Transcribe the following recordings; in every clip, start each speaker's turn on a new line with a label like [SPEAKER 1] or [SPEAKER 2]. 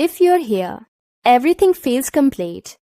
[SPEAKER 1] If you're here, everything feels complete.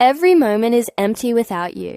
[SPEAKER 1] Every moment is empty without you.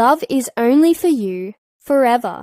[SPEAKER 1] Love is only for you, forever.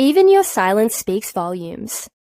[SPEAKER 1] Even your silence speaks volumes.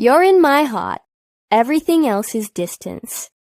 [SPEAKER 1] You're in my heart. Everything else is distance.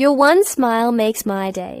[SPEAKER 1] Your one smile makes my day.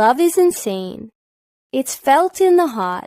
[SPEAKER 1] Love is insane. It's felt in the heart.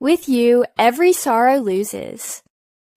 [SPEAKER 1] With you, every sorrow loses.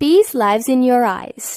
[SPEAKER 1] Peace lives in your eyes.